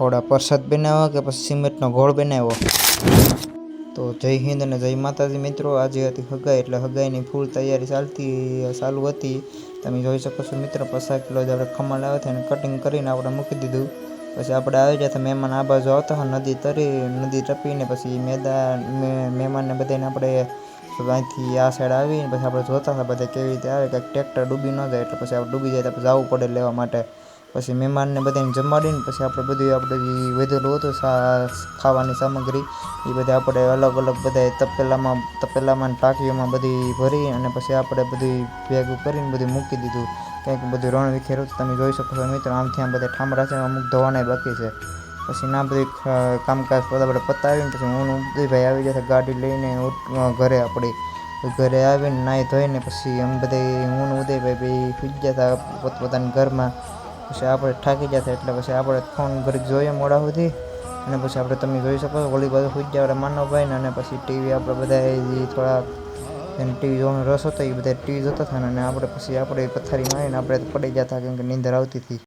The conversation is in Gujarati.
ખવડા પ્રસાદ બનાવ્યો કે પછી સિમેન્ટનો ઘોળ બનાવ્યો? તો જય હિન્દ અને જય માતાજી મિત્રો, આજે હતી હગાઈ એટલે હગાઈની ફૂલ તૈયારી ચાલુ હતી. તમે જોઈ શકો છો મિત્રો, 50 કિલો જ આપણે ખમણ લાવ્યા હતા અને કટિંગ કરીને આપણે મૂકી દીધું. પછી આપણે આવી ગયા હતા, મહેમાન આ બાજુ આવતા હોય નદી ટપીને પછી મહેમાનને બધાને આપણે અહીંથી આ સાઈડ આવીને પછી આપણે જોતા હતા બધા કેવી રીતે આવે, કંઈક ટ્રેક્ટર ડૂબી ન જાય એટલે પછી આપણે ડૂબી જાય તો જવું પડે લેવા માટે. પછી મહેમાનને બધાને જમાડીને પછી આપણે જે વધેલું હતું ખાવાની સામગ્રી એ બધી આપણે અલગ બધા તપેલામાં ટાંકીઓમાં બધી ભરી અને પછી આપણે બધું ભેગું કરીને બધું મૂકી દીધું. કંઈક બધું રણ વિખેરું તમે જોઈ શકો છો મિત્રો. આમથી આમ બધા ઠામડા છે, અમુક ધોવાના બાકી છે. પછી ના બધું કામકાજ આપણે પતાવીને પછી હું ઉદયભાઈ આવી જશે ગાડી લઈને ઘરે આવીને નાહી ધોઈને પછી અમે બધા હું ઉદયભાઈ સુઈ ગયા હતા પોતપોતાના ઘરમાં. પછી આપણે થાકી ગયા હતા એટલે પછી આપણે ફોન ઘડીક જોઈએ મોડા સુધી અને પછી આપણે તમે જોઈ શકો છો ઓલી બાજુ સુઈ ગયા માનવભાઈને. અને પછી ટીવી આપણે બધા થોડા એને ટીવી જોવાનો રસ હતો એ બધા ટીવી જોતા હતા અને આપણે પછી આપણે પથારીમાં આવીને આપણે પડી ગયા હતા કેમ કે નીંદર આવતી હતી.